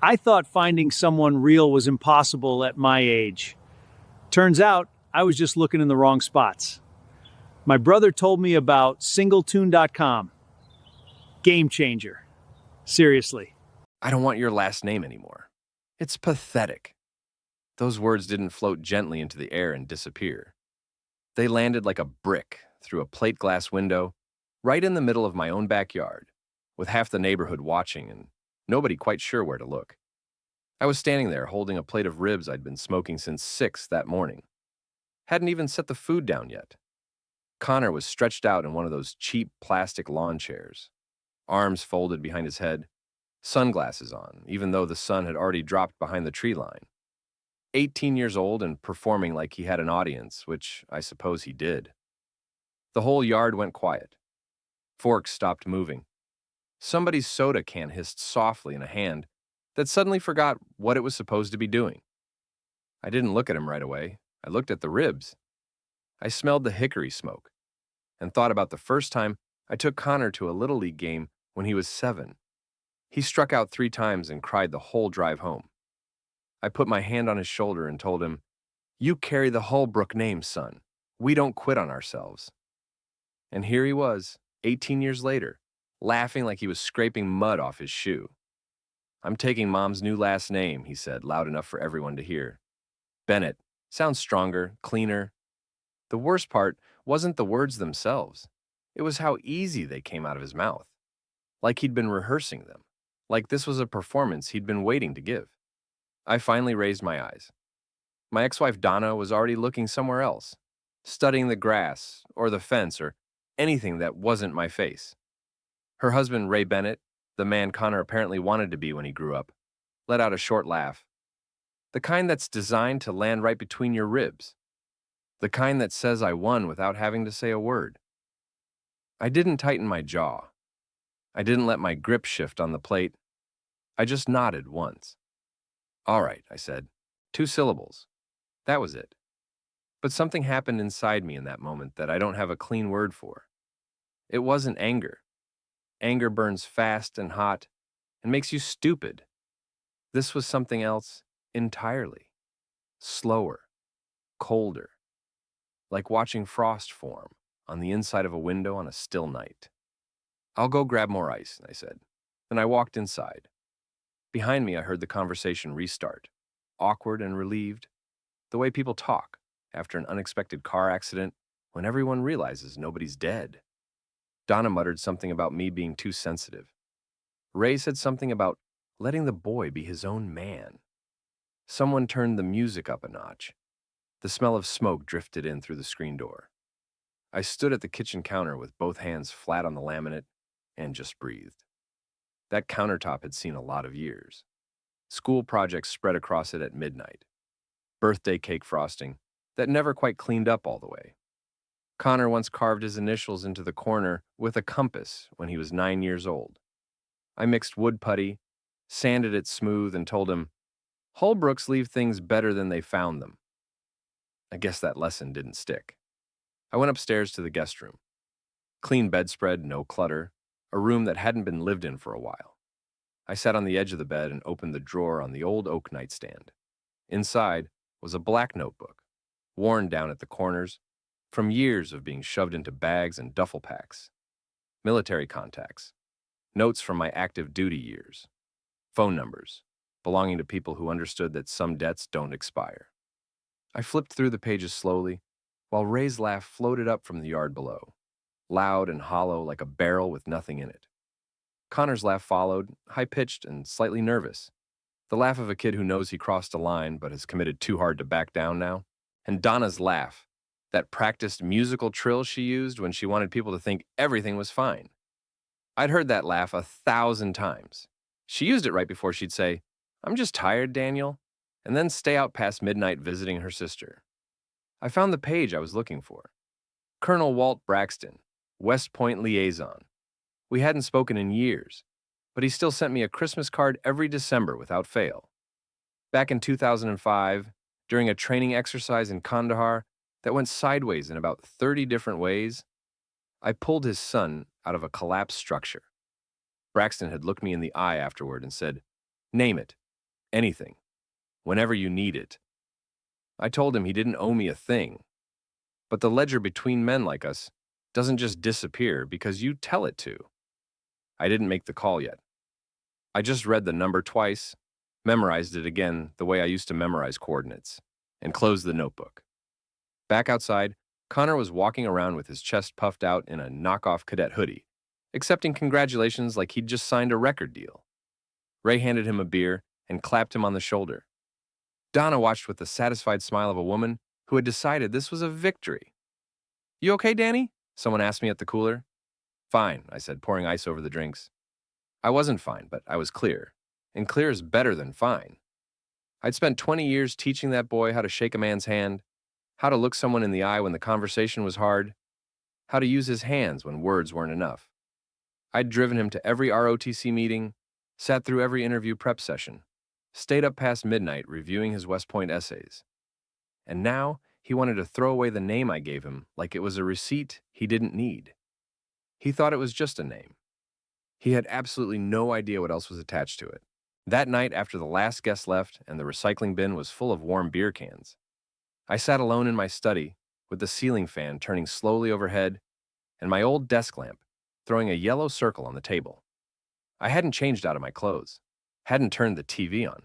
I thought finding someone real was impossible at my age. Turns out, I was just looking in the wrong spots. My brother told me about singletune.com. Game changer. Seriously. I don't want your last name anymore. It's pathetic. Those words didn't float gently into the air and disappear. They landed like a brick through a plate glass window, right in the middle of my own backyard, with half the neighborhood watching and nobody quite sure where to look. I was standing there holding a plate of ribs I'd been smoking since 6 that morning. Hadn't even set the food down yet. Connor was stretched out in one of those cheap plastic lawn chairs, arms folded behind his head, sunglasses on, even though the sun had already dropped behind the tree line. 18 years old and performing like he had an audience, which I suppose he did. The whole yard went quiet. Forks stopped moving. Somebody's soda can hissed softly in a hand that suddenly forgot what it was supposed to be doing. I didn't look at him right away. I looked at the ribs. I smelled the hickory smoke and thought about the first time I took Connor to a Little League game when he was 7. He struck out 3 times and cried the whole drive home. I put my hand on his shoulder and told him, "You carry the Holbrook name, son. We don't quit on ourselves." And here he was, 18 years later, laughing like he was scraping mud off his shoe. "I'm taking Mom's new last name," he said, loud enough for everyone to hear. "Bennett. Sounds stronger, cleaner." The worst part wasn't the words themselves. It was how easy they came out of his mouth. Like he'd been rehearsing them. Like this was a performance he'd been waiting to give. I finally raised my eyes. My ex-wife Donna was already looking somewhere else, studying the grass or the fence or anything that wasn't my face. Her husband, Ray Bennett, the man Connor apparently wanted to be when he grew up, let out a short laugh. The kind that's designed to land right between your ribs. The kind that says I won without having to say a word. I didn't tighten my jaw. I didn't let my grip shift on the plate. I just nodded once. "All right," I said. 2 syllables. That was it. But something happened inside me in that moment that I don't have a clean word for. It wasn't anger. Anger burns fast and hot and makes you stupid. This was something else entirely. Slower, colder, like watching frost form on the inside of a window on a still night. "I'll go grab more ice," I said. Then I walked inside. Behind me, I heard the conversation restart, awkward and relieved, the way people talk after an unexpected car accident when everyone realizes nobody's dead. Donna muttered something about me being too sensitive. Ray said something about letting the boy be his own man. Someone turned the music up a notch. The smell of smoke drifted in through the screen door. I stood at the kitchen counter with both hands flat on the laminate and just breathed. That countertop had seen a lot of years. School projects spread across it at midnight. Birthday cake frosting that never quite cleaned up all the way. Connor once carved his initials into the corner with a compass when he was 9 years old. I mixed wood putty, sanded it smooth, and told him, "Holbrooks leave things better than they found them." I guess that lesson didn't stick. I went upstairs to the guest room. Clean bedspread, no clutter, a room that hadn't been lived in for a while. I sat on the edge of the bed and opened the drawer on the old oak nightstand. Inside was a black notebook, worn down at the corners from years of being shoved into bags and duffel packs. Military contacts, notes from my active duty years, phone numbers belonging to people who understood that some debts don't expire. I flipped through the pages slowly, while Ray's laugh floated up from the yard below, loud and hollow like a barrel with nothing in it. Connor's laugh followed, high-pitched and slightly nervous, the laugh of a kid who knows he crossed a line but has committed too hard to back down now. And Donna's laugh, that practiced musical trill she used when she wanted people to think everything was fine. I'd heard that laugh 1,000 times. She used it right before she'd say, "I'm just tired, Daniel," and then stay out past midnight visiting her sister. I found the page I was looking for. Colonel Walt Braxton, West Point liaison. We hadn't spoken in years, but he still sent me a Christmas card every December without fail. Back in 2005, during a training exercise in Kandahar that went sideways in about 30 different ways, I pulled his son out of a collapsed structure. Braxton had looked me in the eye afterward and said, "Name it. Anything. Whenever you need it. I told him he didn't owe me a thing. But the ledger between men like us doesn't just disappear because you tell it to. I didn't make the call yet. I just read the number twice, memorized it again the way I used to memorize coordinates, and closed the notebook. Back outside, Connor was walking around with his chest puffed out in a knockoff cadet hoodie, accepting congratulations like he'd just signed a record deal. Ray handed him a beer and clapped him on the shoulder. Donna watched with the satisfied smile of a woman who had decided this was a victory. "You okay, Danny?" someone asked me at the cooler. "Fine," I said, pouring ice over the drinks. I wasn't fine, but I was clear, and clear is better than fine. I'd spent 20 years teaching that boy how to shake a man's hand, how to look someone in the eye when the conversation was hard, how to use his hands when words weren't enough. I'd driven him to every ROTC meeting, sat through every interview prep session, stayed up past midnight reviewing his West Point essays. And now he wanted to throw away the name I gave him like it was a receipt he didn't need. He thought it was just a name. He had absolutely no idea what else was attached to it. That night, after the last guest left and the recycling bin was full of warm beer cans, I sat alone in my study with the ceiling fan turning slowly overhead and my old desk lamp throwing a yellow circle on the table. I hadn't changed out of my clothes, hadn't turned the TV on.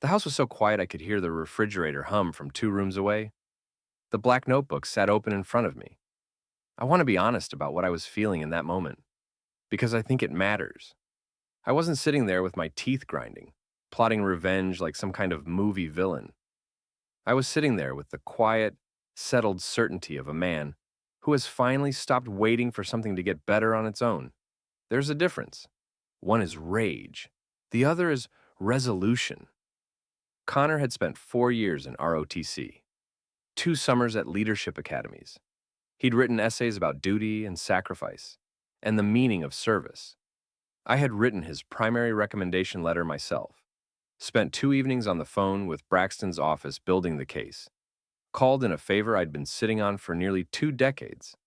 The house was so quiet I could hear the refrigerator hum from 2 rooms away. The black notebook sat open in front of me. I want to be honest about what I was feeling in that moment, because I think it matters. I wasn't sitting there with my teeth grinding, plotting revenge like some kind of movie villain. I was sitting there with the quiet, settled certainty of a man who has finally stopped waiting for something to get better on its own. There's a difference. One is rage. The other is resolution. Connor had spent 4 years in ROTC, 2 summers at leadership academies. He'd written essays about duty and sacrifice, and the meaning of service. I had written his primary recommendation letter myself, spent 2 evenings on the phone with Braxton's office building the case, called in a favor I'd been sitting on for nearly 2 decades.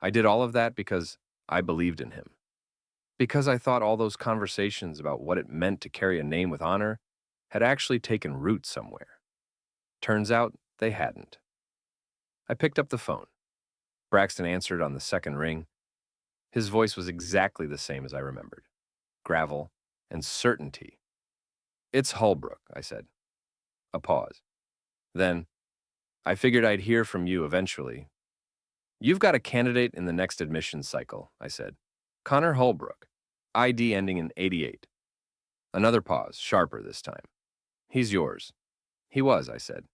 I did all of that because I believed in him. Because I thought all those conversations about what it meant to carry a name with honor had actually taken root somewhere. Turns out they hadn't. I picked up the phone. Braxton answered on the second ring. His voice was exactly the same as I remembered. Gravel and certainty. "It's Holbrook," I said. A pause. Then, "I figured I'd hear from you eventually." "You've got a candidate in the next admissions cycle," I said. "Connor Holbrook, ID ending in 88. Another pause, sharper this time. "He's yours." "He was," I said.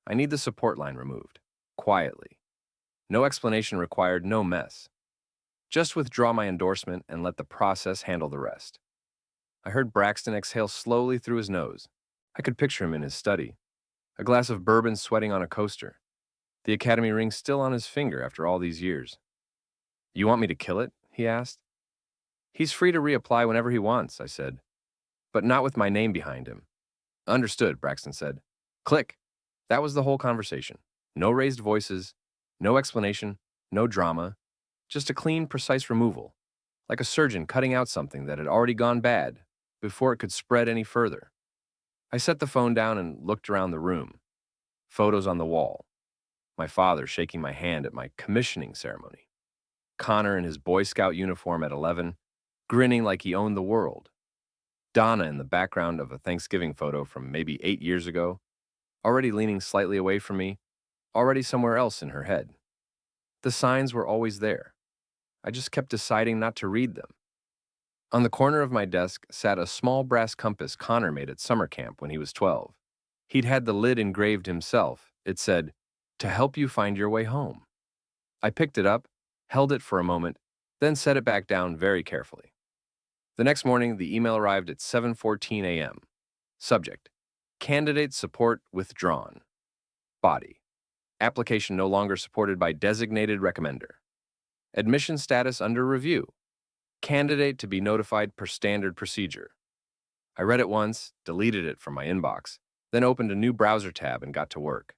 "I need the support line removed. Quietly. No explanation required, no mess. Just withdraw my endorsement and let the process handle the rest." I heard Braxton exhale slowly through his nose. I could picture him in his study, a glass of bourbon sweating on a coaster, the academy ring still on his finger after all these years. "You want me to kill it?" he asked. "He's free to reapply whenever he wants," I said, "but not with my name behind him." "Understood," Braxton said. Click. That was the whole conversation. No raised voices, no explanation, no drama, just a clean, precise removal, like a surgeon cutting out something that had already gone bad before it could spread any further. I set the phone down and looked around the room. Photos on the wall. My father shaking my hand at my commissioning ceremony. Connor in his Boy Scout uniform at 11, grinning like he owned the world. Donna in the background of a Thanksgiving photo from maybe 8 years ago, already leaning slightly away from me, already somewhere else in her head. The signs were always there. I just kept deciding not to read them. On the corner of my desk sat a small brass compass Connor made at summer camp when he was 12. He'd had the lid engraved himself. It said, "To help you find your way home." I picked it up, held it for a moment, then set it back down very carefully. The next morning, the email arrived at 7:14 a.m. Subject: Candidate support withdrawn. Body: Application no longer supported by designated recommender. Admission status under review. Candidate to be notified per standard procedure. I read it once, deleted it from my inbox, then opened a new browser tab and got to work.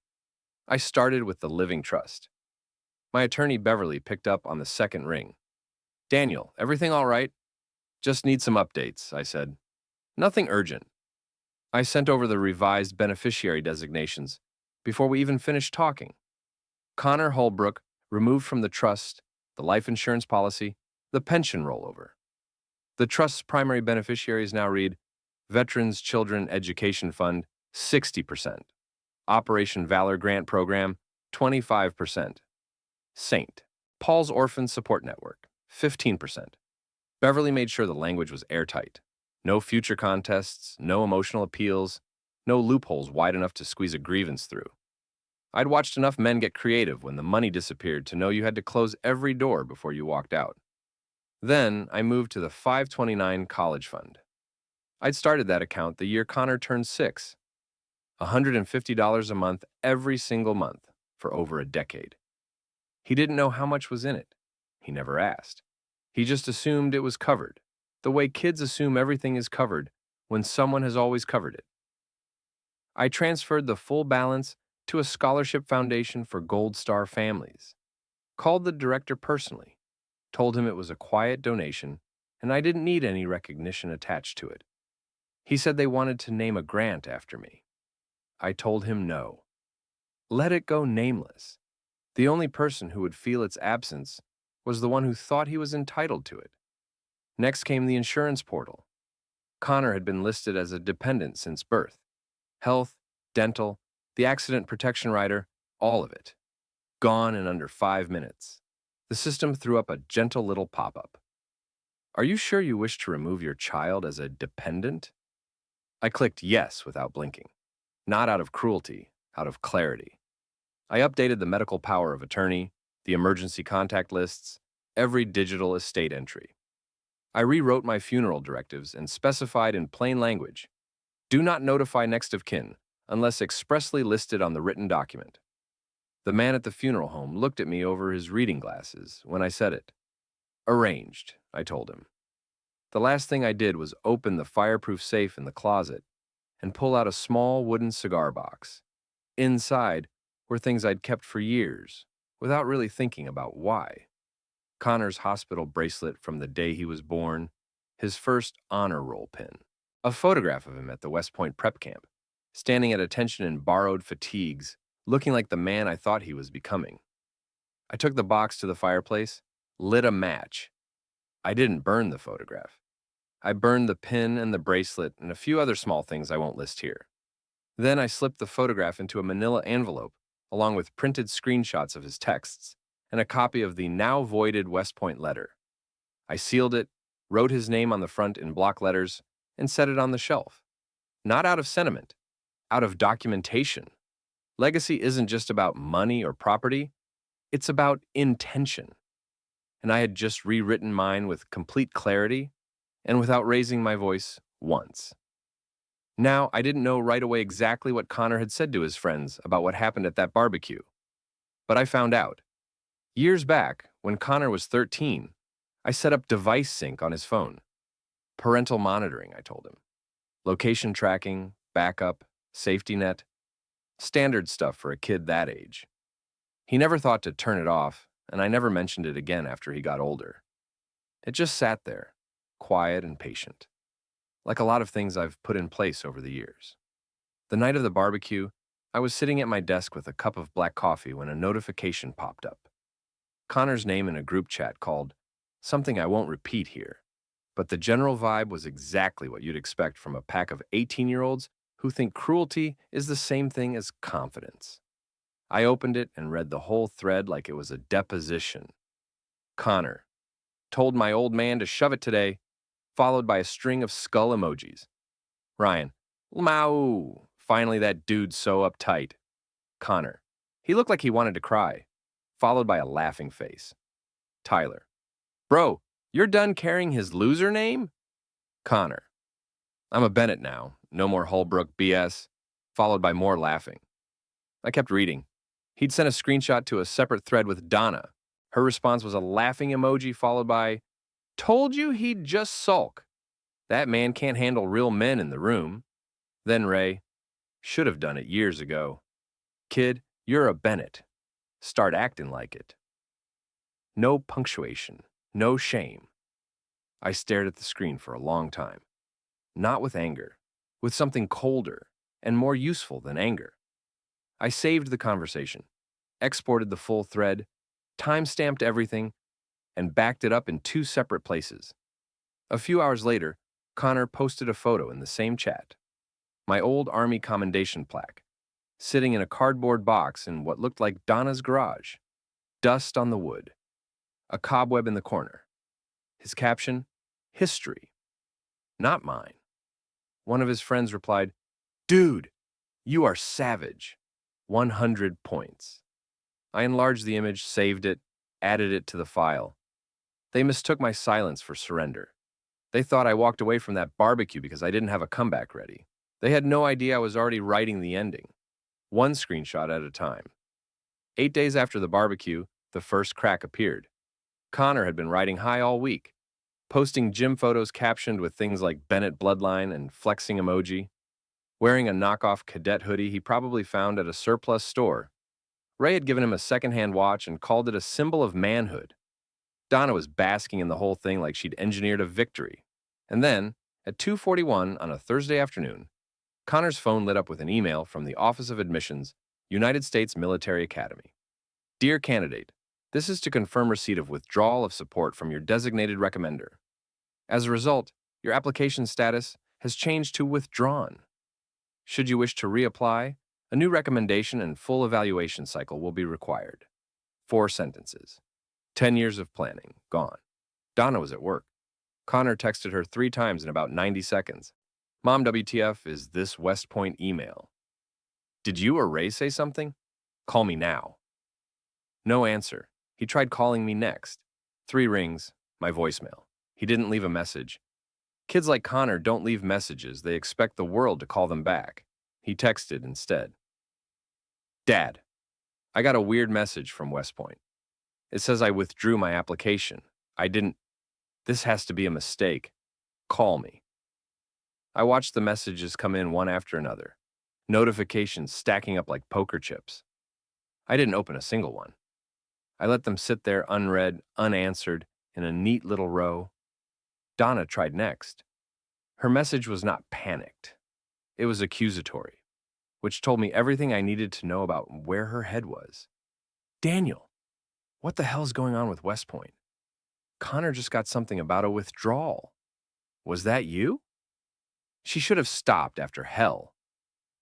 I started with the Living Trust. My attorney Beverly picked up on the second ring. "Daniel, everything all right?" "Just need some updates," I said. "Nothing urgent." I sent over the revised beneficiary designations before we even finished talking. Connor Holbrook removed from the trust, the life insurance policy, the pension rollover. The trust's primary beneficiaries now read Veterans Children Education Fund, 60%. Operation Valor Grant Program, 25%. St. Paul's Orphan Support Network, 15%. Beverly made sure the language was airtight. No future contests, no emotional appeals, no loopholes wide enough to squeeze a grievance through. I'd watched enough men get creative when the money disappeared to know you had to close every door before you walked out. Then I moved to the 529 College Fund. I'd started that account the year Connor turned 6. $150 a month every single month for over a decade. He didn't know how much was in it. He never asked. He just assumed it was covered, the way kids assume everything is covered when someone has always covered it. I transferred the full balance to a scholarship foundation for Gold Star families. Called the director personally, told him it was a quiet donation and I didn't need any recognition attached to it. He said they wanted to name a grant after me. I told him no. Let it go nameless. The only person who would feel its absence was the one who thought he was entitled to it. Next came the insurance portal. Connor had been listed as a dependent since birth. Health, dental, the accident protection rider, all of it. Gone in under 5 minutes. The system threw up a gentle little pop-up. Are you sure you wish to remove your child as a dependent? I clicked yes without blinking. Not out of cruelty, out of clarity. I updated the medical power of attorney, the emergency contact lists, every digital estate entry. I rewrote my funeral directives and specified in plain language, do not notify next of kin unless expressly listed on the written document. The man at the funeral home looked at me over his reading glasses when I said it. Arranged, I told him. The last thing I did was open the fireproof safe in the closet and pull out a small wooden cigar box. Inside were things I'd kept for years, without really thinking about why. Connor's hospital bracelet from the day he was born, his first honor roll pin, a photograph of him at the West Point prep camp, standing at attention in borrowed fatigues, looking like the man I thought he was becoming. I took the box to the fireplace, lit a match. I didn't burn the photograph. I burned the pin and the bracelet and a few other small things I won't list here. Then I slipped the photograph into a manila envelope, along with printed screenshots of his texts and a copy of the now voided West Point letter. I sealed it, wrote his name on the front in block letters, and set it on the shelf. Not out of sentiment, out of documentation. Legacy isn't just about money or property, it's about intention. And I had just rewritten mine with complete clarity and without raising my voice once. Now, I didn't know right away exactly what Connor had said to his friends about what happened at that barbecue. But I found out. Years back, when Connor was 13, I set up device sync on his phone. Parental monitoring, I told him. Location tracking, backup, safety net. Standard stuff for a kid that age. He never thought to turn it off, and I never mentioned it again after he got older. It just sat there, quiet and patient, like a lot of things I've put in place over the years. The night of the barbecue, I was sitting at my desk with a cup of black coffee when a notification popped up. Connor's name in a group chat called something I won't repeat here, but the general vibe was exactly what you'd expect from a pack of 18-year-olds who think cruelty is the same thing as confidence. I opened it and read the whole thread like it was a deposition. Connor told my old man to shove it today, followed by a string of skull emojis. Ryan, Lmao, finally that dude's so uptight. Connor, he looked like he wanted to cry, followed by a laughing face. Tyler, bro, you're done carrying his loser name? Connor, I'm a Bennett now, no more Holbrook BS, followed by more laughing. I kept reading. He'd sent a screenshot to a separate thread with Donna. Her response was a laughing emoji followed by, told you he'd just sulk. That man can't handle real men in the room. Then Ray, should have done it years ago. Kid, you're a Bennett. Start acting like it. No punctuation, no shame. I stared at the screen for a long time. Not with anger, with something colder and more useful than anger. I saved the conversation, exported the full thread, timestamped everything, and backed it up in two separate places. A few hours later, Connor posted a photo in the same chat. My old Army commendation plaque, sitting in a cardboard box in what looked like Donna's garage. Dust on the wood. A cobweb in the corner. His caption, history. Not mine. One of his friends replied, "Dude, you are savage. 100 points." I enlarged the image, saved it, added it to the file. They mistook my silence for surrender. They thought I walked away from that barbecue because I didn't have a comeback ready. They had no idea I was already writing the ending, one screenshot at a time. 8 days after the barbecue, the first crack appeared. Connor had been riding high all week, posting gym photos captioned with things like Bennett Bloodline and flexing emoji. Wearing a knockoff cadet hoodie he probably found at a surplus store. Ray had given him a secondhand watch and called it a symbol of manhood. Donna was basking in the whole thing like she'd engineered a victory. And then, at 2:41 on a Thursday afternoon, Connor's phone lit up with an email from the Office of Admissions, United States Military Academy. Dear candidate, this is to confirm receipt of withdrawal of support from your designated recommender. As a result, your application status has changed to withdrawn. Should you wish to reapply, a new recommendation and full evaluation cycle will be required. 4 sentences. 10 years of planning, gone. Donna was at work. Connor texted her 3 times in about 90 seconds. Mom, WTF is this West Point email. Did you or Ray say something? Call me now. No answer. He tried calling me next. 3 rings, my voicemail. He didn't leave a message. Kids like Connor don't leave messages. They expect the world to call them back. He texted instead. Dad, I got a weird message from West Point. It says I withdrew my application. I didn't. This has to be a mistake. Call me. I watched the messages come in one after another. Notifications stacking up like poker chips. I didn't open a single one. I let them sit there unread, unanswered, in a neat little row. Donna tried next. Her message was not panicked. It was accusatory, which told me everything I needed to know about where her head was. Daniel, what the hell's going on with West Point? Connor just got something about a withdrawal. Was that you? She should have stopped after hell.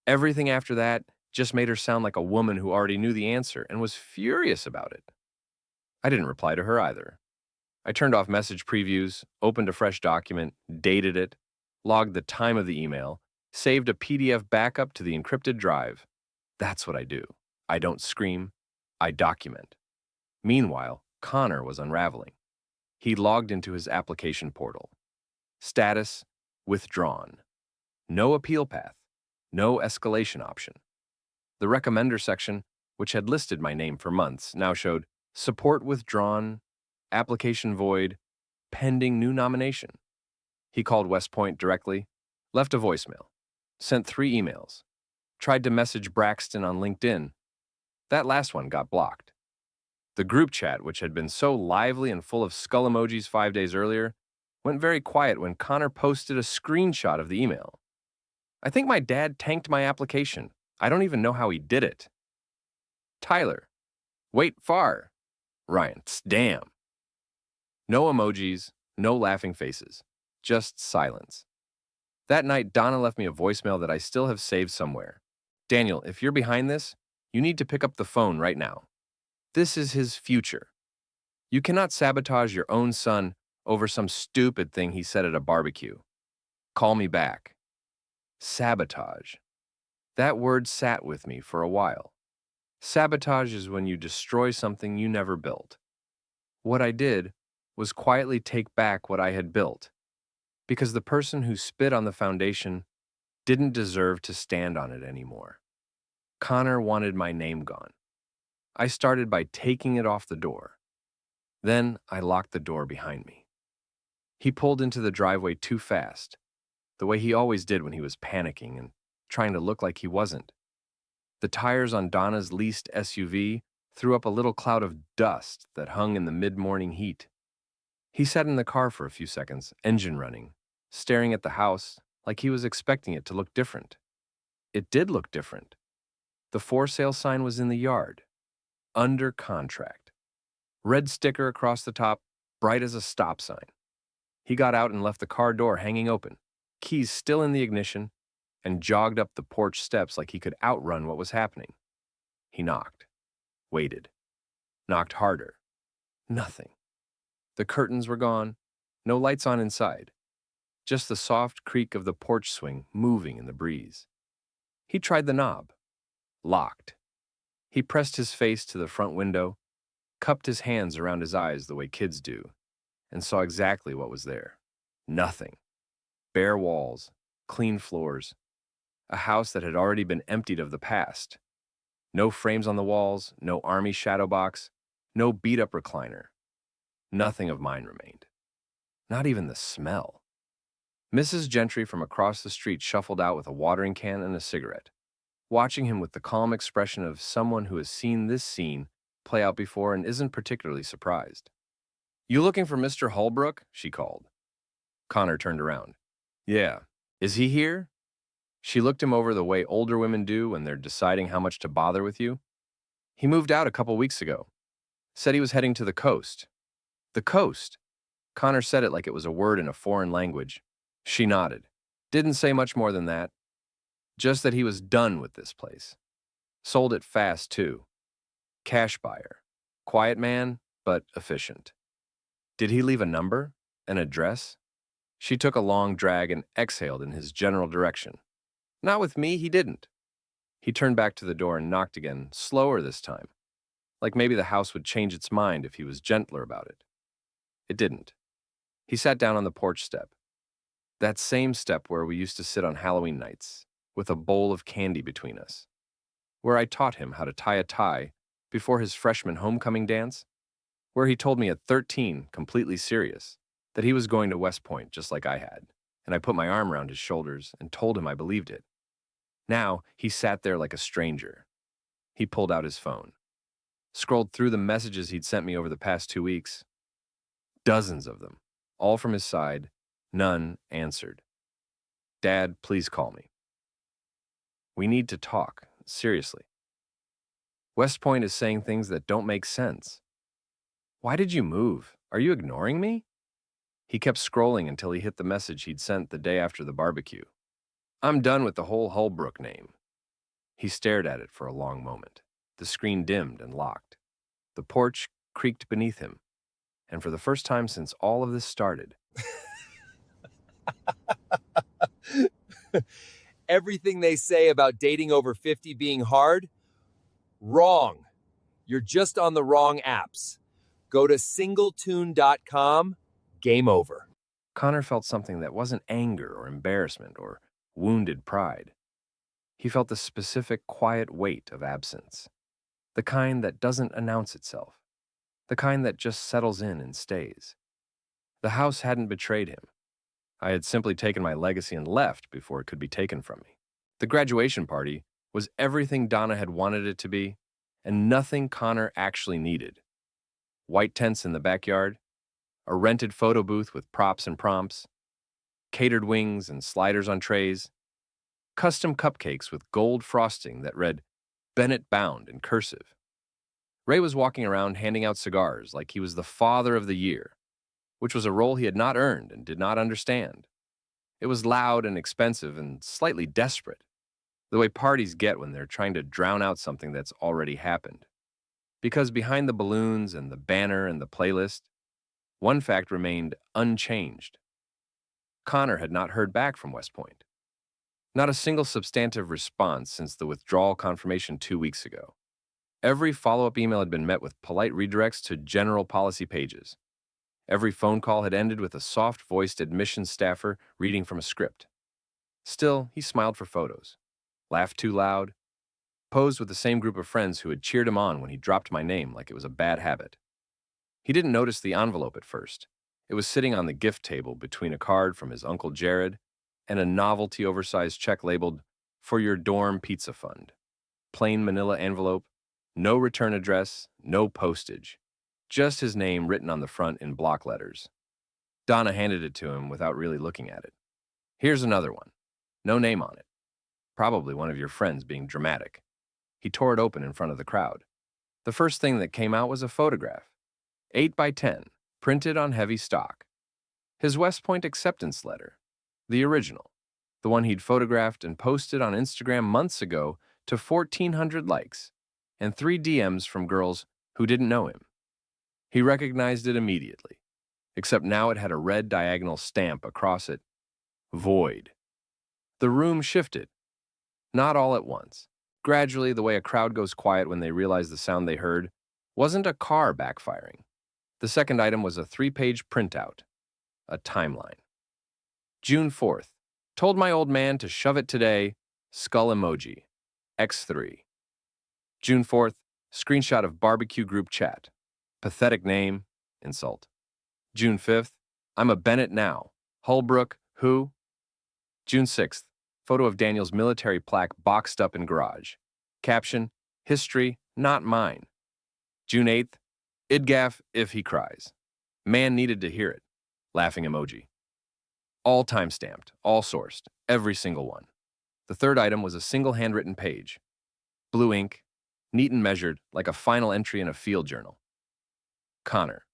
Everything after that just made her sound like a woman who already knew the answer and was furious about it. I didn't reply to her either. I turned off message previews, opened a fresh document, dated it, logged the time of the email, saved a PDF backup to the encrypted drive. That's what I do. I don't scream. I document. Meanwhile, Connor was unraveling. He logged into his application portal. Status, withdrawn. No appeal path. No escalation option. The recommender section, which had listed my name for months, now showed support withdrawn, application void, pending new nomination. He called West Point directly, left a voicemail, sent 3 emails, tried to message Braxton on LinkedIn. That last one got blocked. The group chat, which had been so lively and full of skull emojis 5 days earlier, went very quiet when Connor posted a screenshot of the email. I think my dad tanked my application. I don't even know how he did it. Tyler. Wait, far. Ryan. Damn. No emojis, no laughing faces, just silence. That night, Donna left me a voicemail that I still have saved somewhere. Daniel, if you're behind this, you need to pick up the phone right now. This is his future. You cannot sabotage your own son over some stupid thing he said at a barbecue. Call me back. Sabotage. That word sat with me for a while. Sabotage is when you destroy something you never built. What I did was quietly take back what I had built, because the person who spit on the foundation didn't deserve to stand on it anymore. Connor wanted my name gone. I started by taking it off the door. Then I locked the door behind me. He pulled into the driveway too fast, the way he always did when he was panicking and trying to look like he wasn't. The tires on Donna's leased SUV threw up a little cloud of dust that hung in the mid-morning heat. He sat in the car for a few seconds, engine running, staring at the house, like he was expecting it to look different. It did look different. The for sale sign was in the yard, under contract. Red sticker across the top, bright as a stop sign. He got out and left the car door hanging open, keys still in the ignition, and jogged up the porch steps like he could outrun what was happening. He knocked, waited, knocked harder. Nothing. The curtains were gone, no lights on inside, just the soft creak of the porch swing moving in the breeze. He tried the knob. Locked. He pressed his face to the front window, cupped his hands around his eyes the way kids do, and saw exactly what was there. Nothing. Bare walls, clean floors, a house that had already been emptied of the past. No frames on the walls, no army shadow box, no beat-up recliner. Nothing of mine remained. Not even the smell. Mrs. Gentry from across the street shuffled out with a watering can and a cigarette, watching him with the calm expression of someone who has seen this scene play out before and isn't particularly surprised. "You looking for Mr. Holbrook?" she called. Connor turned around. "Yeah. Is he here?" She looked him over the way older women do when they're deciding how much to bother with you. "He moved out a couple weeks ago. Said he was heading to the coast." "The coast?" Connor said it like it was a word in a foreign language. She nodded. Didn't say much more than that. Just that he was done with this place. Sold it fast, too. Cash buyer. Quiet man, but efficient. Did he leave a number? An address? She took a long drag and exhaled in his general direction. Not with me, he didn't. He turned back to the door and knocked again, slower this time. Like maybe the house would change its mind if he was gentler about it. It didn't. He sat down on the porch step. That same step where we used to sit on Halloween nights, with a bowl of candy between us. Where I taught him how to tie a tie before his freshman homecoming dance. Where he told me at 13, completely serious, that he was going to West Point just like I had, and I put my arm around his shoulders and told him I believed it. Now, he sat there like a stranger. He pulled out his phone. Scrolled through the messages he'd sent me over the past 2 weeks. Dozens of them, all from his side. None answered. "Dad, please call me. We need to talk, seriously. West Point is saying things that don't make sense. Why did you move? Are you ignoring me?" He kept scrolling until he hit the message he'd sent the day after the barbecue. "I'm done with the whole Holbrook name." He stared at it for a long moment. The screen dimmed and locked. The porch creaked beneath him. And for the first time since all of this started, Everything they say about dating over 50 being hard? Wrong. You're just on the wrong apps. Go to singletune.com. Game over. Connor felt something that wasn't anger or embarrassment or wounded pride. He felt the specific quiet weight of absence, the kind that doesn't announce itself, the kind that just settles in and stays. The house hadn't betrayed him. I had simply taken my legacy and left before it could be taken from me. The graduation party was everything Donna had wanted it to be, and nothing Connor actually needed. White tents in the backyard, a rented photo booth with props and prompts, catered wings and sliders on trays, custom cupcakes with gold frosting that read Bennett Bound in cursive. Ray was walking around handing out cigars like he was the father of the year, which was a role he had not earned and did not understand. It was loud and expensive and slightly desperate, the way parties get when they're trying to drown out something that's already happened. Because behind the balloons and the banner and the playlist, one fact remained unchanged. Connor had not heard back from West Point. Not a single substantive response since the withdrawal confirmation 2 weeks ago. Every follow-up email had been met with polite redirects to general policy pages. Every phone call had ended with a soft-voiced admissions staffer reading from a script. Still, he smiled for photos, laughed too loud, posed with the same group of friends who had cheered him on when he dropped my name like it was a bad habit. He didn't notice the envelope at first. It was sitting on the gift table between a card from his Uncle Jared and a novelty oversized check labeled, "For your dorm pizza fund." Plain manila envelope, no return address, no postage. Just his name written on the front in block letters. Donna handed it to him without really looking at it. "Here's another one. No name on it. Probably one of your friends being dramatic. He tore it open in front of the crowd. The first thing that came out was a photograph, 8 by 10, printed on heavy stock. His West Point acceptance letter, the original, the one he'd photographed and posted on Instagram months ago to 1,400 likes, and 3 DMs from girls who didn't know him. He recognized it immediately, except now it had a red diagonal stamp across it, void. The room shifted, not all at once. Gradually, the way a crowd goes quiet when they realize the sound they heard wasn't a car backfiring. The second item was a 3-page printout, a timeline. June 4th. Told my old man to shove it today, skull emoji, X3. June 4th, screenshot of barbecue group chat. Pathetic name, insult. June 5th, I'm a Bennett now. Holbrook, who? June 6th, photo of Daniel's military plaque boxed up in garage. Caption, history, not mine. June 8th, Idgaf if he cries. Man needed to hear it. Laughing emoji. All time-stamped, all sourced, every single one. The third item was a single handwritten page. Blue ink, neat and measured, like a final entry in a field journal. Connor,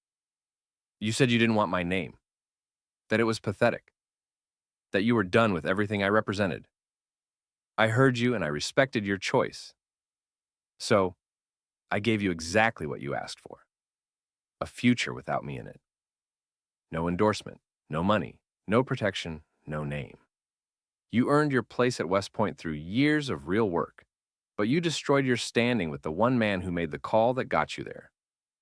you said you didn't want my name. That it was pathetic. That you were done with everything I represented. I heard you and I respected your choice. So, I gave you exactly what you asked for. A future without me in it. No endorsement, no money, no protection, no name. You earned your place at West Point through years of real work, but you destroyed your standing with the one man who made the call that got you there.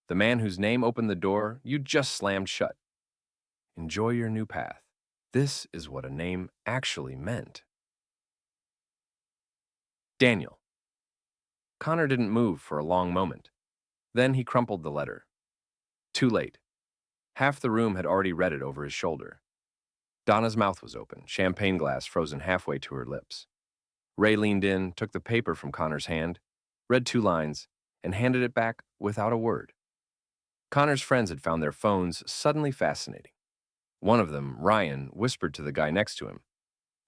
The man whose name opened the door you just slammed shut. Enjoy your new path. This is what a name actually meant. Daniel. Connor didn't move for a long moment. Then he crumpled the letter. Too late. Half the room had already read it over his shoulder. Donna's mouth was open, champagne glass frozen halfway to her lips. Ray leaned in, took the paper from Connor's hand, read 2 lines, and handed it back without a word. Connor's friends had found their phones suddenly fascinating. One of them, Ryan, whispered to the guy next to him,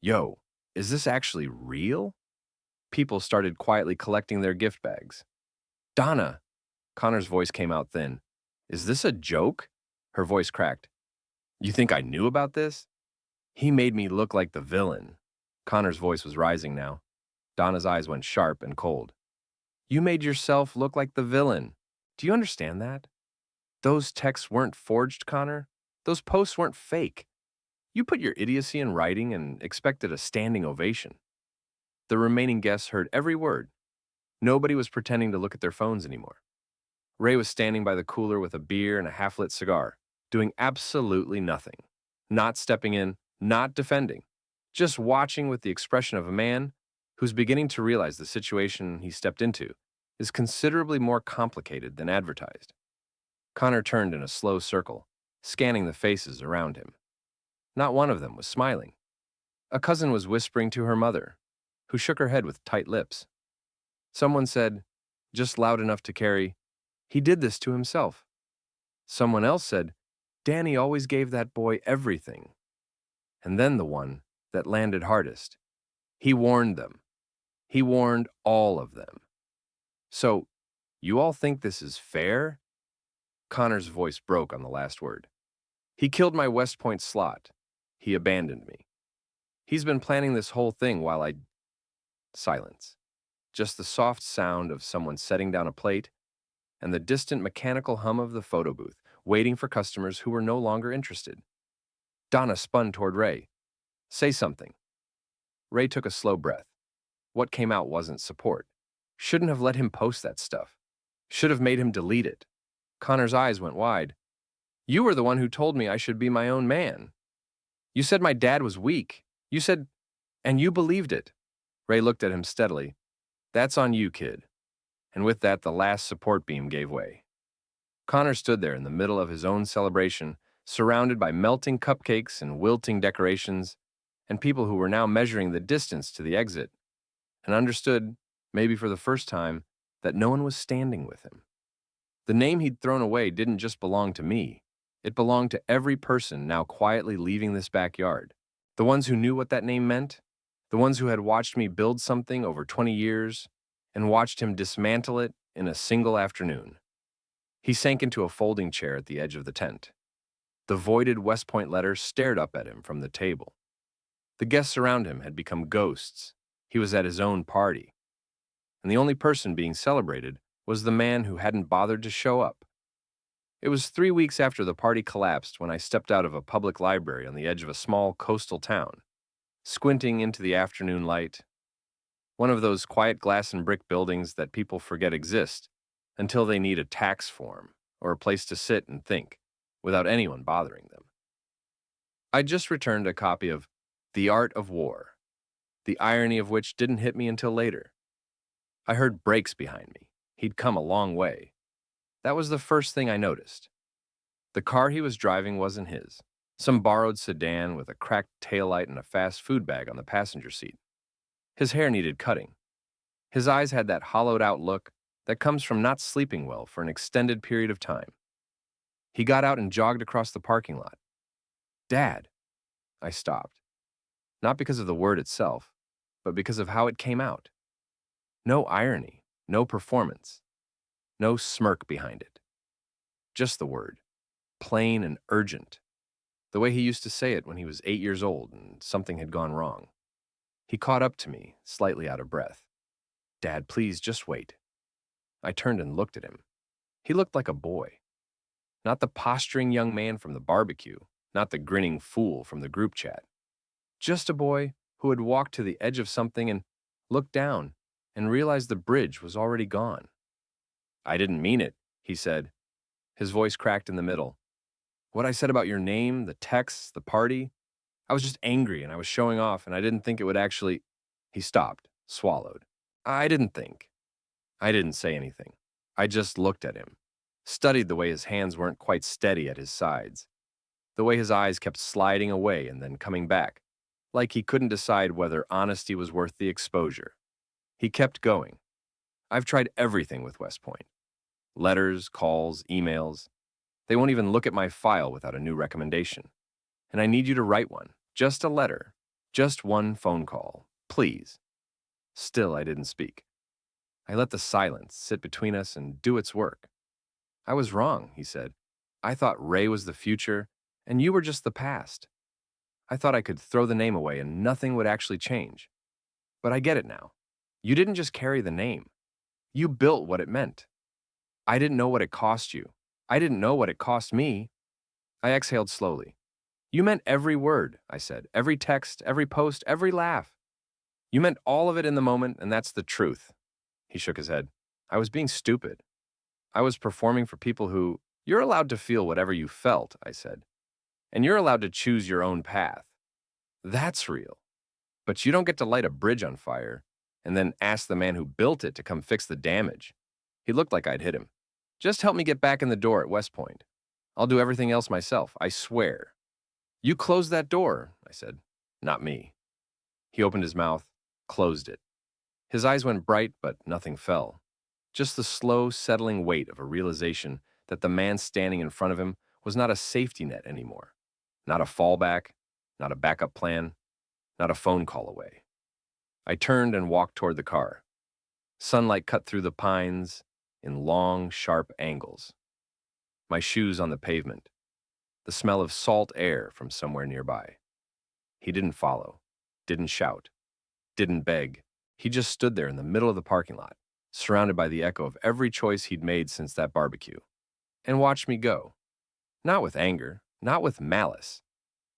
"Yo, is this actually real?" People started quietly collecting their gift bags. "Donna," Connor's voice came out thin. "Is this a joke?" Her voice cracked. "You think I knew about this?" "He made me look like the villain." Connor's voice was rising now. Donna's eyes went sharp and cold. "You made yourself look like the villain. Do you understand that? Those texts weren't forged, Connor. Those posts weren't fake. You put your idiocy in writing and expected a standing ovation." The remaining guests heard every word. Nobody was pretending to look at their phones anymore. Ray was standing by the cooler with a beer and a half-lit cigar, doing absolutely nothing. Not stepping in, not defending. Just watching with the expression of a man who's beginning to realize the situation he stepped into is considerably more complicated than advertised. Connor turned in a slow circle, scanning the faces around him. Not one of them was smiling. A cousin was whispering to her mother, who shook her head with tight lips. Someone said, just loud enough to carry, "He did this to himself." Someone else said, "Danny always gave that boy everything." And then the one that landed hardest. He warned them. He warned all of them. "So, you all think this is fair?" Connor's voice broke on the last word. "He killed my West Point slot. He abandoned me. He's been planning this whole thing while I..." Silence. Just the soft sound of someone setting down a plate and the distant mechanical hum of the photo booth, waiting for customers who were no longer interested. Donna spun toward Ray. "Say something." Ray took a slow breath. What came out wasn't support. Shouldn't have let him post that stuff. Should have made him delete it. Connor's eyes went wide. "You were the one who told me I should be my own man. You said my dad was weak. You said, and you believed it." Ray looked at him steadily. "That's on you, kid." And with that, the last support beam gave way. Connor stood there in the middle of his own celebration, surrounded by melting cupcakes and wilting decorations, and people who were now measuring the distance to the exit, and understood, maybe for the first time, that no one was standing with him. The name he'd thrown away didn't just belong to me. It belonged to every person now quietly leaving this backyard. The ones who knew what that name meant, The ones who had watched me build something over 20 years and watched him dismantle it in a single afternoon. He sank into a folding chair at the edge of the tent. The voided West Point letter stared up at him from the table. The guests around him had become ghosts. He was at his own party. And the only person being celebrated was the man who hadn't bothered to show up. It was 3 weeks after the party collapsed when I stepped out of a public library on the edge of a small coastal town, squinting into the afternoon light. One of those quiet glass and brick buildings that people forget exist until they need a tax form or a place to sit and think without anyone bothering them. I'd just returned a copy of The Art of War, the irony of which didn't hit me until later. I heard brakes behind me. He'd come a long way. That was the first thing I noticed. The car he was driving wasn't his. Some borrowed sedan with a cracked taillight and a fast food bag on the passenger seat. His hair needed cutting. His eyes had that hollowed-out look that comes from not sleeping well for an extended period of time. He got out and jogged across the parking lot. "Dad!" I stopped. Not because of the word itself, but because of how it came out. No irony, no performance, no smirk behind it. Just the word, plain and urgent, the way he used to say it when he was 8 years old and something had gone wrong. He caught up to me, slightly out of breath. "Dad, please, just wait." I turned and looked at him. He looked like a boy. Not the posturing young man from the barbecue, not the grinning fool from the group chat. Just a boy who had walked to the edge of something and looked down and realized the bridge was already gone. "I didn't mean it," he said. His voice cracked in the middle. "What I said about your name, the texts, the party, I was just angry and I was showing off and I didn't think it would actually—" He stopped, swallowed. I didn't think. I didn't say anything. I just looked at him, studied the way his hands weren't quite steady at his sides, the way his eyes kept sliding away and then coming back, like he couldn't decide whether honesty was worth the exposure. He kept going. "I've tried everything with West Point. Letters, calls, emails. They won't even look at my file without a new recommendation. And I need you to write one. Just a letter. Just one phone call. Please." Still, I didn't speak. I let the silence sit between us and do its work. "I was wrong," he said. "I thought Ray was the future, and you were just the past. I thought I could throw the name away and nothing would actually change. But I get it now. You didn't just carry the name. You built what it meant. I didn't know what it cost you. I didn't know what it cost me." I exhaled slowly. "You meant every word," I said. "Every text, every post, every laugh. You meant all of it in the moment, and that's the truth." He shook his head. "I was being stupid. I was performing for people who—" "You're allowed to feel whatever you felt," I said. "And you're allowed to choose your own path. That's real. But you don't get to light a bridge on fire and then ask the man who built it to come fix the damage." He looked like I'd hit him. "Just help me get back in the door at West Point. I'll do everything else myself, I swear." "You closed that door," I said. "Not me." He opened his mouth, closed it. His eyes went bright, but nothing fell. Just the slow, settling weight of a realization that the man standing in front of him was not a safety net anymore. Not a fallback, not a backup plan, not a phone call away. I turned and walked toward the car. Sunlight cut through the pines in long, sharp angles. My shoes on the pavement. The smell of salt air from somewhere nearby. He didn't follow, didn't shout, didn't beg. He just stood there in the middle of the parking lot, surrounded by the echo of every choice he'd made since that barbecue, and watched me go. Not with anger, not with malice,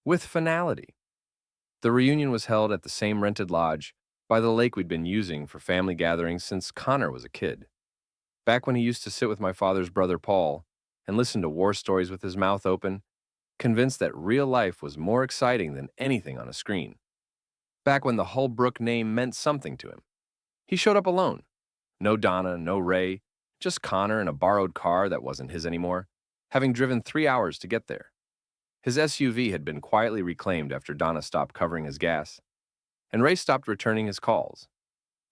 with finality. The reunion was held at the same rented lodge by the lake we'd been using for family gatherings since Connor was a kid. Back when he used to sit with my father's brother Paul and listen to war stories with his mouth open, convinced that real life was more exciting than anything on a screen. Back when the Hullbrook name meant something to him. He showed up alone. No Donna, no Ray, just Connor in a borrowed car that wasn't his anymore, having driven 3 hours to get there. His SUV had been quietly reclaimed after Donna stopped covering his gas, and Ray stopped returning his calls.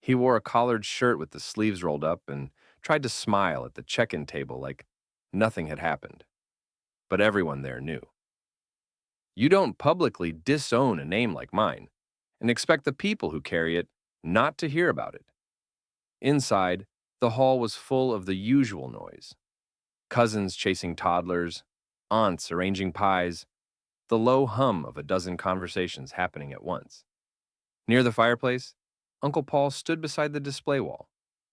He wore a collared shirt with the sleeves rolled up and tried to smile at the check-in table like nothing had happened. But everyone there knew. You don't publicly disown a name like mine and expect the people who carry it not to hear about it. Inside, the hall was full of the usual noise: cousins chasing toddlers, aunts arranging pies, the low hum of a dozen conversations happening at once. Near the fireplace, Uncle Paul stood beside the display wall,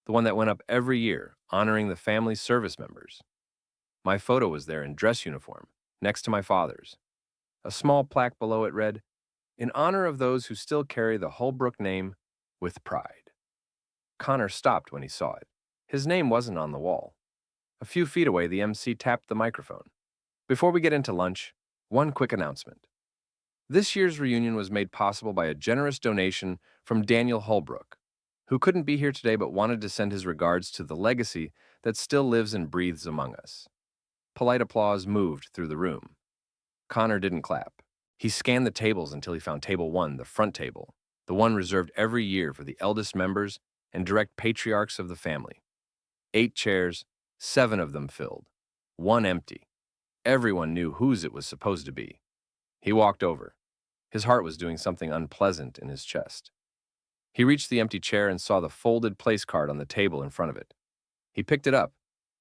the one that went up every year, honoring the family's service members. My photo was there in dress uniform, next to my father's. A small plaque below it read, "In honor of those who still carry the Holbrook name with pride." Connor stopped when he saw it. His name wasn't on the wall. A few feet away, the MC tapped the microphone. Before we get into lunch, one quick announcement. This year's reunion was made possible by a generous donation from Daniel Holbrook, who couldn't be here today but wanted to send his regards to the legacy that still lives and breathes among us. Polite applause moved through the room. Connor didn't clap. He scanned the tables until he found table 1, the front table, the one reserved every year for the eldest members and direct patriarchs of the family. 8 chairs, 7 of them filled, 1 empty. Everyone knew whose it was supposed to be. He walked over. His heart was doing something unpleasant in his chest. He reached the empty chair and saw the folded place card on the table in front of it. He picked it up.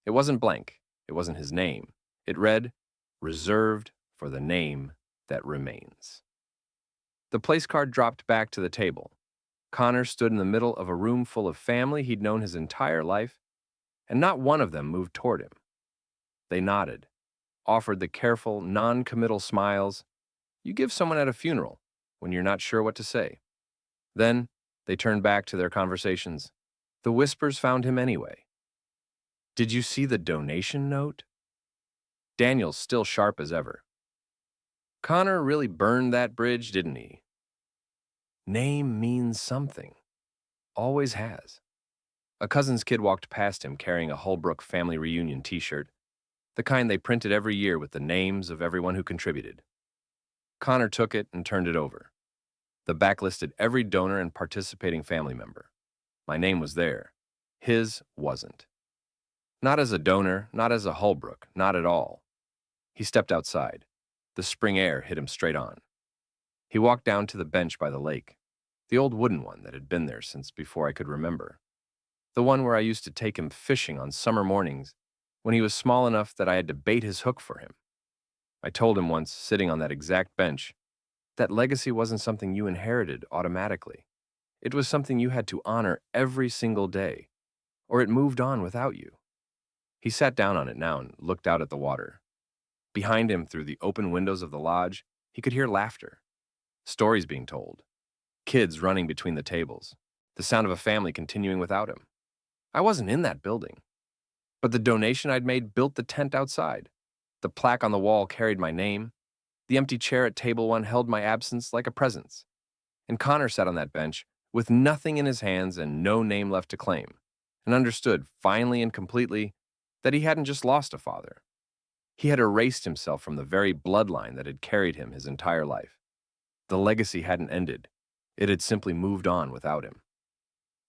It wasn't blank. It wasn't his name. It read, "Reserved for the name that remains." The place card dropped back to the table. Connor stood in the middle of a room full of family he'd known his entire life, and not one of them moved toward him. They nodded, offered the careful, non-committal smiles you give someone at a funeral when you're not sure what to say. Then they turned back to their conversations. The whispers found him anyway. "Did you see the donation note?" Daniel's still sharp as ever. "Connor really burned that bridge, didn't he? Name means something. Always has." A cousin's kid walked past him carrying a Holbrook family reunion t-shirt, the kind they printed every year with the names of everyone who contributed. Connor took it and turned it over. The back listed every donor and participating family member. My name was there. His wasn't. Not as a donor, not as a Holbrook, not at all. He stepped outside. The spring air hit him straight on. He walked down to the bench by the lake, the old wooden one that had been there since before I could remember. The one where I used to take him fishing on summer mornings when he was small enough that I had to bait his hook for him. I told him once, sitting on that exact bench, that legacy wasn't something you inherited automatically. It was something you had to honor every single day, or it moved on without you. He sat down on it now and looked out at the water. Behind him, through the open windows of the lodge, he could hear laughter, stories being told, kids running between the tables, the sound of a family continuing without him. I wasn't in that building, but the donation I'd made built the tent outside. The plaque on the wall carried my name. The empty chair at table 1 held my absence like a presence. And Connor sat on that bench with nothing in his hands and no name left to claim, and understood finally and completely that he hadn't just lost a father. He had erased himself from the very bloodline that had carried him his entire life. The legacy hadn't ended. It had simply moved on without him.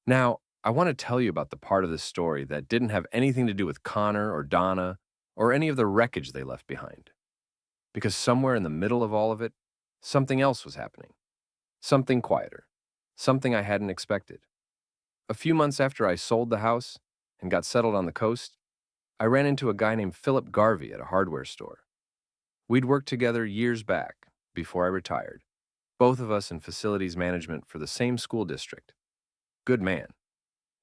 Now, I want to tell you about the part of this story that didn't have anything to do with Connor or Donna or any of the wreckage they left behind. Because somewhere in the middle of all of it, something else was happening. Something quieter. Something I hadn't expected. A few months after I sold the house and got settled on the coast, I ran into a guy named Philip Garvey at a hardware store. We'd worked together years back, before I retired, both of us in facilities management for the same school district. Good man.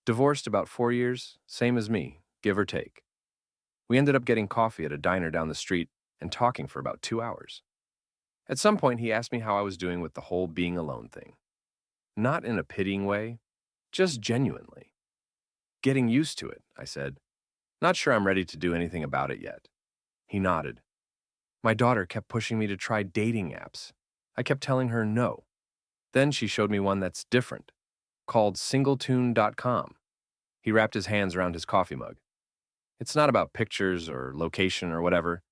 Divorced about 4 years, same as me, give or take. We ended up getting coffee at a diner down the street and talking for about 2 hours. At some point, he asked me how I was doing with the whole being alone thing. Not in a pitying way, just genuinely. "Getting used to it," I said. "Not sure I'm ready to do anything about it yet." He nodded. "My daughter kept pushing me to try dating apps. I kept telling her no. Then she showed me one that's different, called singletune.com. He wrapped his hands around his coffee mug. "It's not about pictures or location or whatever.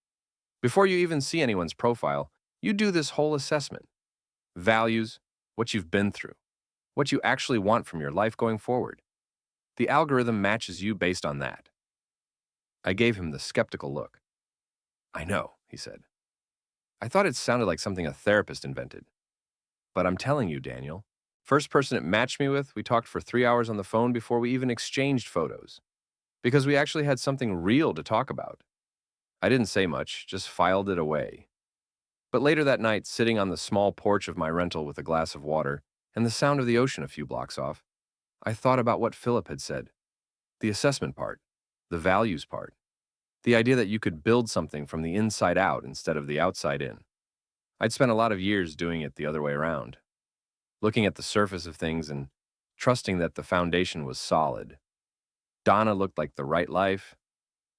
Before you even see anyone's profile, you do this whole assessment. Values, what you've been through, what you actually want from your life going forward. The algorithm matches you based on that." I gave him the skeptical look. "I know," he said. "I thought it sounded like something a therapist invented. But I'm telling you, Daniel, First person it matched me with, we talked for 3 hours on the phone before we even exchanged photos, because we actually had something real to talk about. I didn't say much, just filed it away. But later that night, sitting on the small porch of my rental with a glass of water and the sound of the ocean a few blocks off, I thought about what Philip had said. The assessment part, the values part, the idea that you could build something from the inside out instead of the outside in. I'd spent a lot of years doing it the other way around, looking at the surface of things and trusting that the foundation was solid. Donna looked like the right life.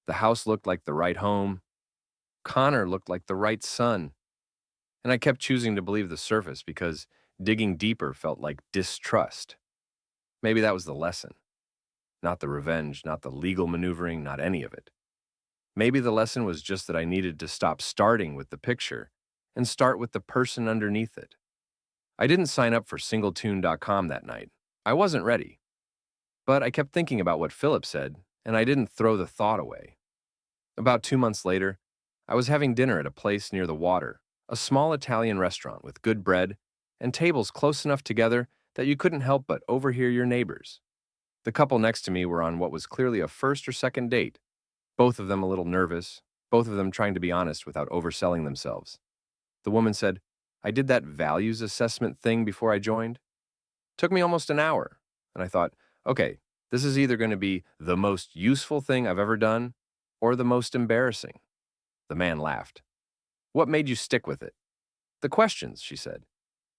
The house looked like the right home. Connor looked like the right son. And I kept choosing to believe the surface because digging deeper felt like distrust. Maybe that was the lesson. Not the revenge, not the legal maneuvering, not any of it. Maybe the lesson was just that I needed to stop starting with the picture and start with the person underneath it. I didn't sign up for singletune.com that night. I wasn't ready. But I kept thinking about what Philip said, and I didn't throw the thought away. About 2 months later, I was having dinner at a place near the water, a small Italian restaurant with good bread and tables close enough together that you couldn't help but overhear your neighbors. The couple next to me were on what was clearly a first or second date, both of them a little nervous, both of them trying to be honest without overselling themselves. The woman said, "I did that values assessment thing before I joined. Took me almost an hour." And I thought, okay, this is either going to be the most useful thing I've ever done or the most embarrassing. The man laughed. "What made you stick with it?" "The questions," she said.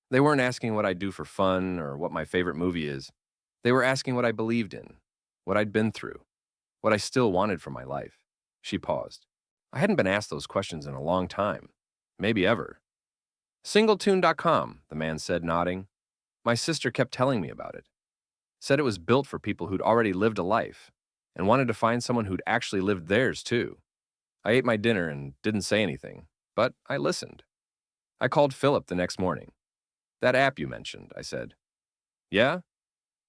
They weren't asking what I do for fun or what my favorite movie is. They were asking what I believed in, what I'd been through, what I still wanted from my life. She paused. I hadn't been asked those questions in a long time, maybe ever. Singletune.com, the man said, nodding. My sister kept telling me about it. Said it was built for people who'd already lived a life and wanted to find someone who'd actually lived theirs too. I ate my dinner and didn't say anything, but I listened. I called Philip the next morning. "That app you mentioned," I said. "Yeah?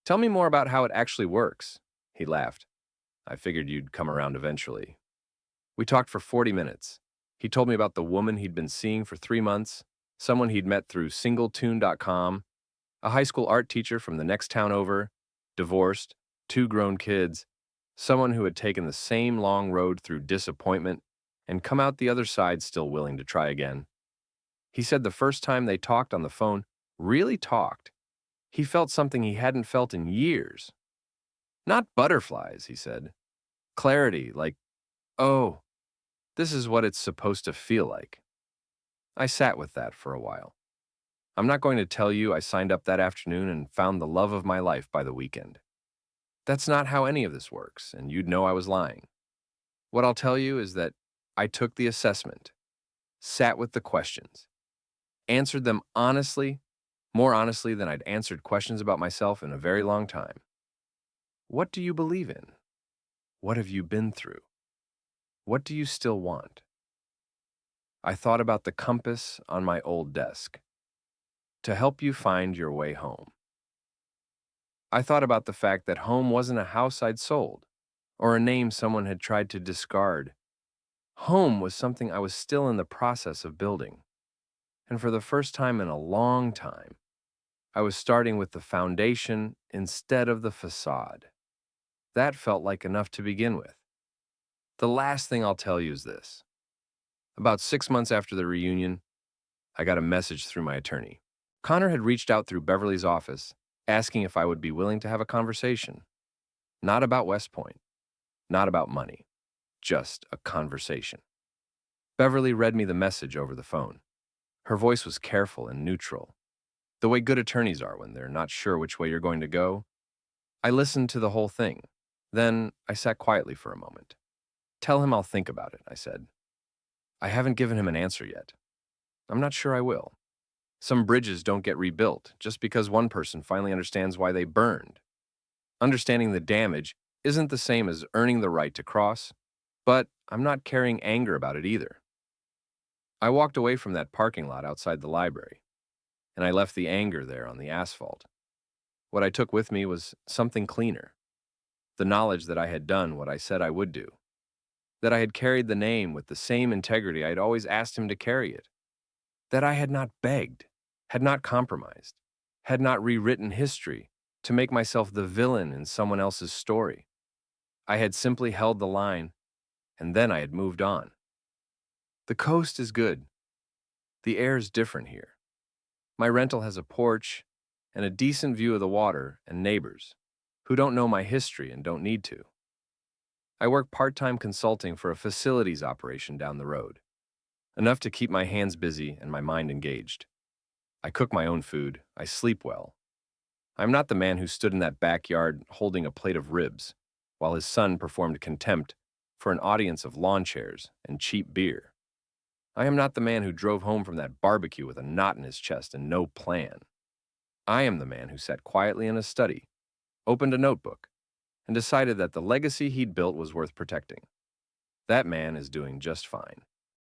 Tell me more about how it actually works." He laughed. "I figured you'd come around eventually." We talked for 40 minutes. He told me about the woman he'd been seeing for 3 months, someone he'd met through singletune.com, a high school art teacher from the next town over, divorced, 2 grown kids, someone who had taken the same long road through disappointment and come out the other side still willing to try again. He said the first time they talked on the phone, really talked, he felt something he hadn't felt in years. Not butterflies, he said. Clarity, like, oh, this is what it's supposed to feel like. I sat with that for a while. I'm not going to tell you I signed up that afternoon and found the love of my life by the weekend. That's not how any of this works, and you'd know I was lying. What I'll tell you is that I took the assessment, sat with the questions, answered them honestly, more honestly than I'd answered questions about myself in a very long time. What do you believe in? What have you been through? What do you still want? I thought about the compass on my old desk to help you find your way home. I thought about the fact that home wasn't a house I'd sold or a name someone had tried to discard. Home was something I was still in the process of building. And for the first time in a long time, I was starting with the foundation instead of the facade. That felt like enough to begin with. The last thing I'll tell you is this. About 6 months after the reunion, I got a message through my attorney. Connor had reached out through Beverly's office, asking if I would be willing to have a conversation. Not about West Point, not about money, just a conversation. Beverly read me the message over the phone. Her voice was careful and neutral, the way good attorneys are when they're not sure which way you're going to go. I listened to the whole thing. Then I sat quietly for a moment. "Tell him I'll think about it," I said. I haven't given him an answer yet. I'm not sure I will. Some bridges don't get rebuilt just because one person finally understands why they burned. Understanding the damage isn't the same as earning the right to cross, but I'm not carrying anger about it either. I walked away from that parking lot outside the library, and I left the anger there on the asphalt. What I took with me was something cleaner. The knowledge that I had done what I said I would do. That I had carried the name with the same integrity I'd always asked him to carry it. That I had not begged, had not compromised, had not rewritten history to make myself the villain in someone else's story. I had simply held the line, and then I had moved on. The coast is good. The air's different here. My rental has a porch and a decent view of the water and neighbors who don't know my history and don't need to. I work part-time consulting for a facilities operation down the road, enough to keep my hands busy and my mind engaged. I cook my own food. I sleep well. I'm not the man who stood in that backyard holding a plate of ribs while his son performed contempt for an audience of lawn chairs and cheap beer. I am not the man who drove home from that barbecue with a knot in his chest and no plan. I am the man who sat quietly in a study, opened a notebook, and decided that the legacy he'd built was worth protecting. That man is doing just fine.